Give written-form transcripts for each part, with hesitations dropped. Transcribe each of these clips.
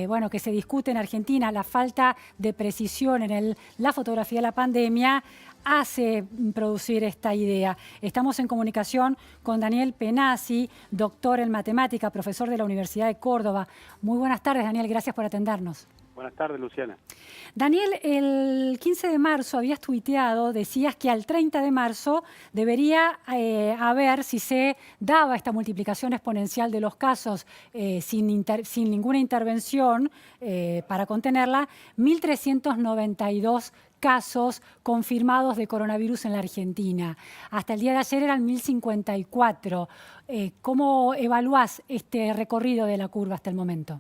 bueno, que se discute en Argentina, la falta de precisión en la fotografía de la pandemia, hace producir esta idea. Estamos en comunicación con Daniel Penasi, doctor en matemática, profesor de la Universidad de Córdoba. Muy buenas tardes, Daniel, gracias por atendernos. Buenas tardes, Luciana. Daniel, el 15 de marzo habías tuiteado, decías que al 30 de marzo debería haber, si se daba esta multiplicación exponencial de los casos sin ninguna intervención para contenerla, 1.392 casos confirmados de coronavirus en la Argentina. Hasta el día de ayer eran 1.054. ¿Cómo evaluás este recorrido de la curva hasta el momento?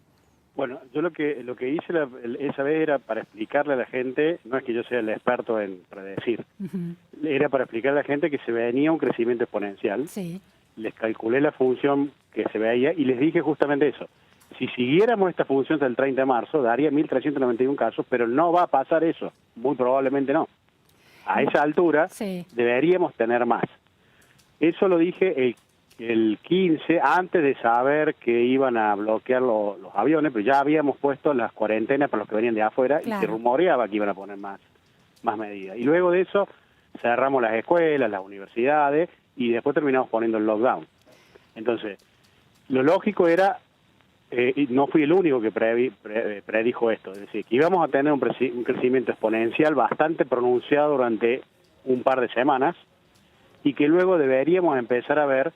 Bueno, yo lo que hice esa vez era para explicarle a la gente, no es que yo sea el experto en predecir, era para explicarle a la gente que se venía un crecimiento exponencial. Sí. Les calculé la función que se veía y les dije justamente eso. Si siguiéramos esta función hasta el 30 de marzo, daría 1.391 casos, pero no va a pasar eso, muy probablemente no. A esa altura deberíamos tener más. Eso lo dije el 15, antes de saber que iban a bloquear los aviones, pero ya habíamos puesto las cuarentenas para los que venían de afuera. Claro. Y se rumoreaba que iban a poner más medidas. Y luego de eso cerramos las escuelas, las universidades y después terminamos poniendo el lockdown. Entonces, lo lógico era, y no fui el único que predijo esto, es decir, que íbamos a tener un crecimiento exponencial bastante pronunciado durante un par de semanas y que luego deberíamos empezar a ver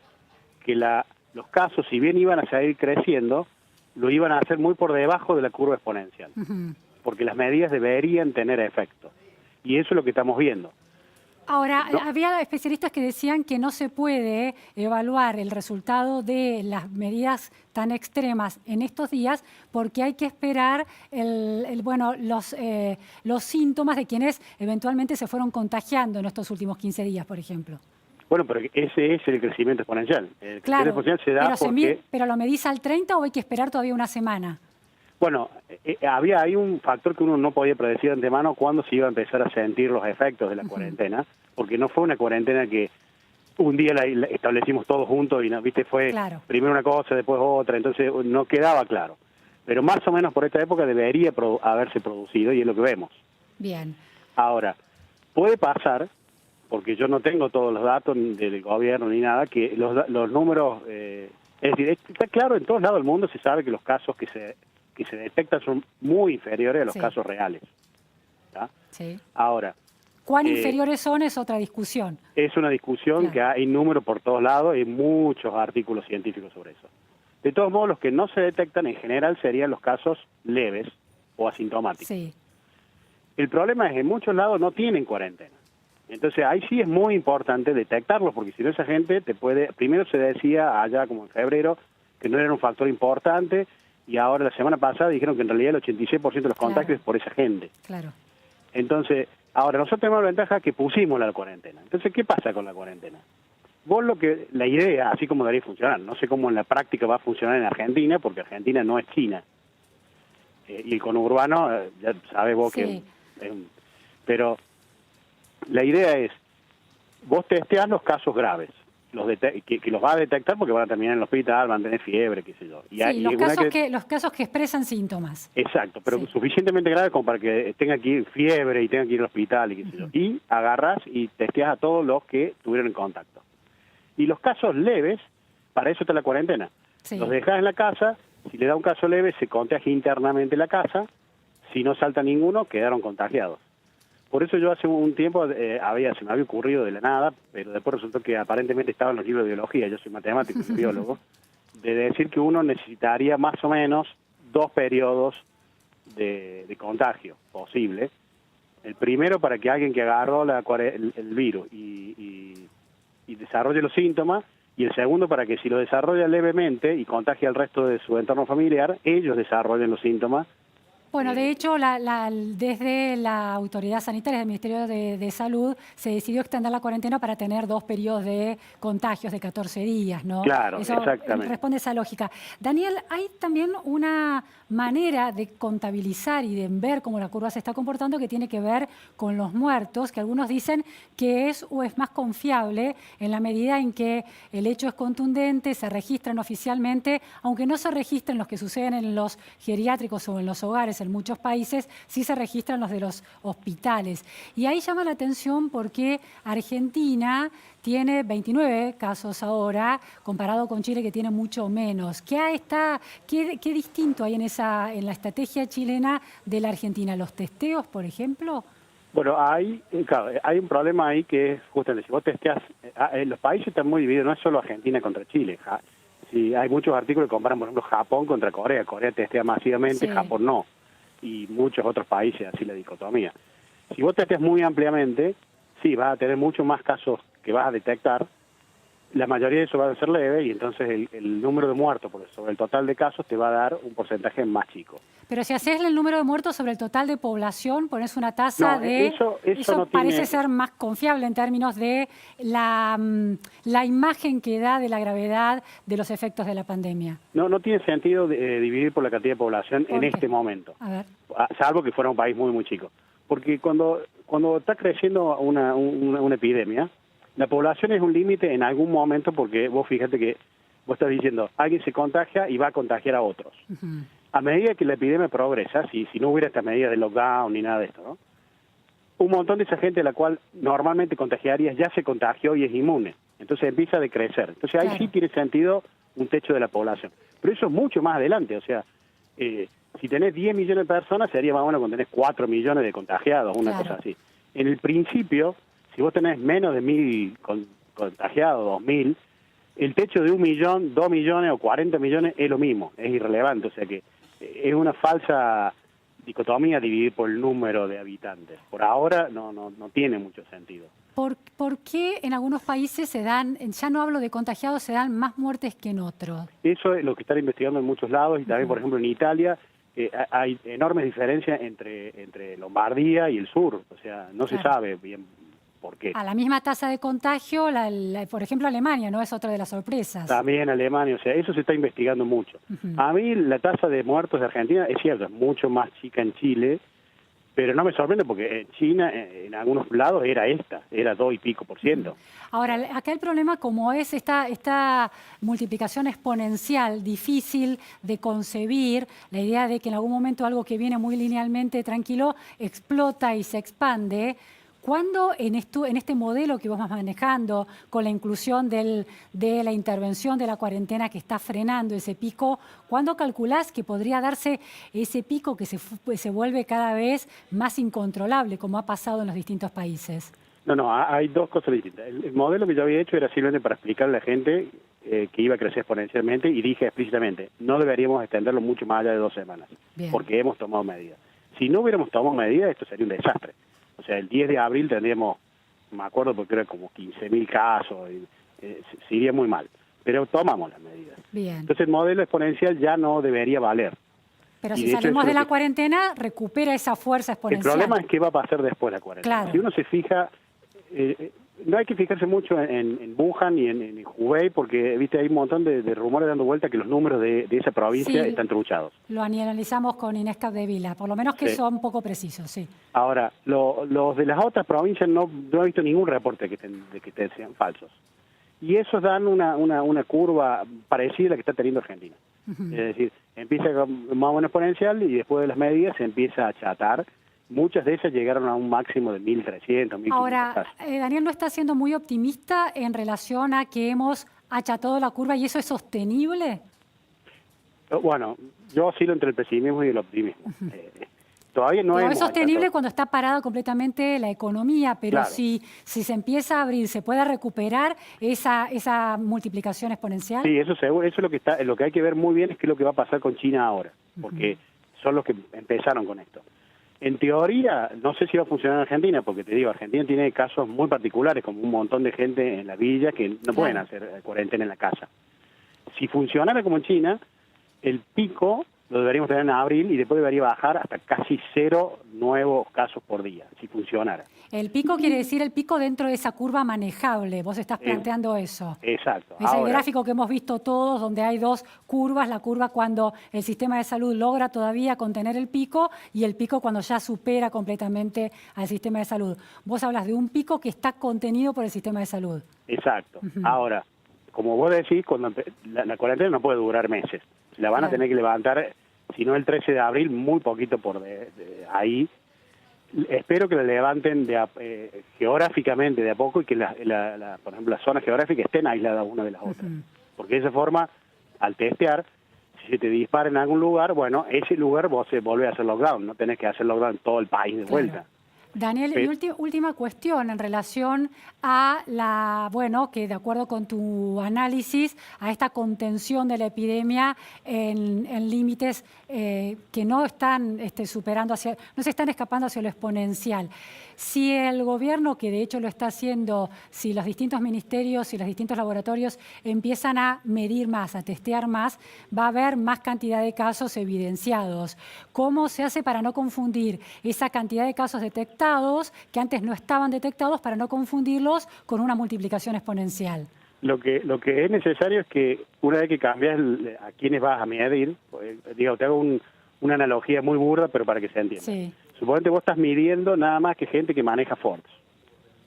que los casos, si bien iban a seguir creciendo, lo iban a hacer muy por debajo de la curva exponencial, porque las medidas deberían tener efecto. Y eso es lo que estamos viendo. Ahora, había especialistas que decían que no se puede evaluar el resultado de las medidas tan extremas en estos días porque hay que esperar los síntomas de quienes eventualmente se fueron contagiando en estos últimos 15 días, por ejemplo. Bueno, pero ese es el crecimiento exponencial. El claro, crecimiento exponencial se da ¿pero lo medís al 30 o hay que esperar todavía una semana? Bueno, hay un factor que uno no podía predecir de antemano cuándo se iba a empezar a sentir los efectos de la cuarentena, porque no fue una cuarentena que un día la establecimos todos juntos y ¿viste? Fue primero una cosa, después otra, entonces no quedaba claro. Pero más o menos por esta época debería haberse producido y es lo que vemos. Bien. Ahora, puede pasar, porque yo no tengo todos los datos del gobierno ni nada, que los números, es decir, está claro, en todos lados del mundo se sabe que los casos que se detectan son muy inferiores a los casos reales. ¿Tá? Sí. Ahora, ¿cuán inferiores son? Es otra discusión. Es una discusión que hay números por todos lados y muchos artículos científicos sobre eso. De todos modos, los que no se detectan en general serían los casos leves o asintomáticos. Sí. El problema es que en muchos lados no tienen cuarentena. Entonces ahí sí es muy importante detectarlos, porque si no esa gente te puede... Primero se decía allá como en febrero que no era un factor importante y ahora la semana pasada dijeron que en realidad el 86% de los contagios es por esa gente. Claro. Entonces, ahora nosotros tenemos la ventaja que pusimos la cuarentena. Entonces, ¿qué pasa con la cuarentena? La idea, así como debería funcionar, no sé cómo en la práctica va a funcionar en Argentina, porque Argentina no es China. Y el conurbano, ya sabes vos que es pero la idea es, vos testeás los casos graves, que los vas a detectar porque van a terminar en el hospital, van a tener fiebre, qué sé yo. Los casos que expresan síntomas. Exacto, pero suficientemente graves como para que tenga que ir fiebre y tenga que ir al hospital y qué sé yo. Y agarrás y testeás a todos los que tuvieron en contacto. Y los casos leves, para eso está la cuarentena. Los dejás en la casa, si le da un caso leve, se contagia internamente la casa, si no salta ninguno, quedaron contagiados. Por eso yo hace un tiempo se me había ocurrido de la nada, pero después resultó que aparentemente estaba en los libros de biología, yo soy matemático y biólogo, de decir que uno necesitaría más o menos 2 periodos de contagio posible. El primero para que alguien que agarró el virus y desarrolle los síntomas, y el segundo para que si lo desarrolla levemente y contagia al resto de su entorno familiar, ellos desarrollen los síntomas Bueno, de hecho, desde la autoridad sanitaria del Ministerio de Salud se decidió extender la cuarentena para tener 2 periodos de contagios de 14 días, ¿no? Claro, Eso exactamente. responde a esa lógica. Daniel, hay también una manera de contabilizar y de ver cómo la curva se está comportando que tiene que ver con los muertos, que algunos dicen que es o es más confiable en la medida en que el hecho es contundente, se registran oficialmente, aunque no se registren los que suceden en los geriátricos o en los hogares en muchos países, sí se registran los de los hospitales. Y ahí llama la atención porque Argentina tiene 29 casos ahora, comparado con Chile que tiene mucho menos. ¿Qué distinto hay en la estrategia chilena de la Argentina? ¿Los testeos, por ejemplo? Bueno, claro, hay un problema ahí que es justamente, si vos testeas, los países están muy divididos, no es solo Argentina contra Chile. Si hay muchos artículos que comparan, por ejemplo, Japón contra Corea. Corea testea masivamente, Sí. Japón no. Y muchos otros países, así la dicotomía. Si vos testeas muy ampliamente, sí, vas a tener muchos más casos que vas a detectar. La mayoría de eso va a ser leve y entonces el número de muertos sobre el total de casos te va a dar un porcentaje más chico. Pero si haces el número de muertos sobre el total de población, pones una tasa No, de... eso no parece tiene... ser más confiable en términos de la imagen que da de la gravedad de los efectos de la pandemia. No tiene sentido dividir por la cantidad de población en este momento, A ver. salvo que fuera un país muy, muy chico. Porque cuando está creciendo una epidemia, la población es un límite en algún momento porque vos fíjate que vos estás diciendo, alguien se contagia y va a contagiar a otros. Uh-huh. A medida que la epidemia progresa, si no hubiera esta medida de lockdown ni nada de esto, ¿no? Un montón de esa gente a la cual normalmente contagiarías ya se contagió y es inmune. Entonces empieza a decrecer. Entonces ahí sí tiene sentido un techo de la población. Pero eso es mucho más adelante. O sea, si tenés 10 millones de personas, sería más bueno cuando tenés 4 millones de contagiados, una cosa así. En el principio, si vos tenés menos de 1.000 contagiados, 2.000, el techo de 1 millón, 2 millones o 40 millones es lo mismo, es irrelevante. O sea que es una falsa dicotomía dividir por el número de habitantes. Por ahora no tiene mucho sentido. ¿Por qué en algunos países se dan, ya no hablo de contagiados, se dan más muertes que en otros? Eso es lo que están investigando en muchos lados y también, por ejemplo, en Italia hay enormes diferencias entre Lombardía y el sur. O sea, no se sabe bien por qué. A la misma tasa de contagio, por ejemplo, Alemania, ¿no? Es otra de las sorpresas. También Alemania, o sea, eso se está investigando mucho. A mí la tasa de muertos de Argentina es cierto, es mucho más chica en Chile, pero no me sorprende porque en China, en algunos lados, era 2 y pico %. Ahora, acá el problema, como es esta multiplicación exponencial, difícil de concebir, la idea de que en algún momento algo que viene muy linealmente tranquilo explota y se expande. ¿Cuándo en este modelo que vos vas manejando, con la inclusión de la intervención de la cuarentena que está frenando ese pico, cuándo calculás que podría darse ese pico que se vuelve cada vez más incontrolable, como ha pasado en los distintos países? No, hay dos cosas distintas. El modelo que yo había hecho era simplemente para explicarle a la gente que iba a crecer exponencialmente y dije explícitamente, no deberíamos extenderlo mucho más allá de 2 semanas, porque hemos tomado medidas. Si no hubiéramos tomado medidas, esto sería un desastre. O sea, el 10 de abril tendríamos, me acuerdo porque era como 15.000 casos, se iría muy mal. Pero tomamos las medidas. Bien. Entonces el modelo exponencial ya no debería valer. Pero si salimos de la cuarentena, recupera esa fuerza exponencial. El problema es qué va a pasar después de la cuarentena. Claro. Si uno se fija, no hay que fijarse mucho en Wuhan y en Hubei, porque viste hay un montón de rumores dando vuelta que los números de esa provincia están truchados. Lo analizamos con Inés Capdevila, por lo menos que son poco precisos, sí. Ahora, los de las otras provincias no he visto ningún reporte de que sean falsos. Y esos dan una curva parecida a la que está teniendo Argentina. Es decir, empieza más o menos exponencial y después de las medidas se empieza a achatar. Muchas de esas llegaron a un máximo de 1.300, 1.500 Ahora, casos. Daniel, ¿no está siendo muy optimista en relación a que hemos achatado la curva y eso es sostenible? Bueno, yo oscilo entre el pesimismo y el optimismo. Todavía no es sostenible cuando está parada completamente la economía, pero si se empieza a abrir, ¿se puede recuperar esa multiplicación exponencial? Sí, eso seguro. Eso es lo que hay que ver muy bien es qué es lo que va a pasar con China ahora, porque son los que empezaron con esto. En teoría, no sé si va a funcionar en Argentina, porque te digo, Argentina tiene casos muy particulares, como un montón de gente en la villa que no pueden hacer cuarentena en la casa. Si funcionara como en China, el pico lo deberíamos tener en abril y después debería bajar hasta casi 0 nuevos casos por día, si funcionara. El pico quiere decir el pico dentro de esa curva manejable. Vos estás planteando eso. Exacto. Ese gráfico que hemos visto todos, donde hay dos curvas, la curva cuando el sistema de salud logra todavía contener el pico y el pico cuando ya supera completamente al sistema de salud. Vos hablas de un pico que está contenido por el sistema de salud. Exacto. Ahora, como vos decís, cuando la cuarentena no puede durar meses. La van a tener que levantar, si no el 13 de abril, muy poquito por ahí. Espero que la levanten geográficamente de a poco y que, por ejemplo, las zonas geográficas estén aisladas una de las otras. Porque de esa forma, al testear, si se te dispara en algún lugar, bueno, ese lugar vos se volvés a hacer lockdown, no tenés que hacer lockdown en todo el país de vuelta. Daniel, y última cuestión en relación a que de acuerdo con tu análisis, a esta contención de la epidemia en límites que no están superando no se están escapando hacia lo exponencial. Si el gobierno, que de hecho lo está haciendo, si los distintos ministerios y los distintos laboratorios empiezan a medir más, a testear más, va a haber más cantidad de casos evidenciados. ¿Cómo se hace para no confundir esa cantidad de casos detectados, que antes no estaban detectados, para no confundirlos con una multiplicación exponencial? Lo que es necesario es que una vez que cambias a quiénes vas a medir, digo, te hago una analogía muy burda, pero para que se entienda. Sí. Suponete vos estás midiendo nada más que gente que maneja Ford.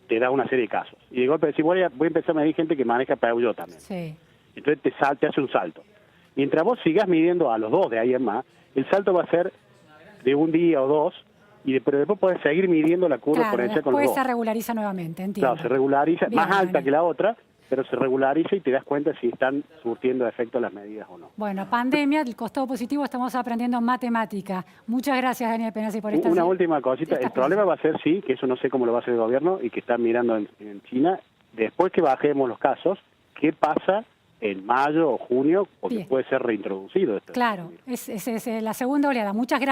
Te da una serie de casos. Y de golpe decís, voy a empezar a medir gente que maneja Peugeot también. Sí. Entonces te hace un salto. Mientras vos sigas midiendo a los dos de ahí en más, el salto va a ser de un día o dos, pero después podés seguir midiendo la curva exponencial con los dos. Después se regulariza nuevamente, entiendo. Claro, se regulariza, bien, más alta que la otra, pero se regulariza y te das cuenta si están surtiendo efecto las medidas o no. Bueno, pandemia, el costado positivo, estamos aprendiendo matemática. Muchas gracias, Daniel Penasi, por esta... Una última cosita, el problema va a ser, sí, que eso no sé cómo lo va a hacer el gobierno y que están mirando en China, después que bajemos los casos, ¿qué pasa en mayo o junio? Porque puede ser reintroducido esto. Claro, es la segunda oleada. Muchas gracias.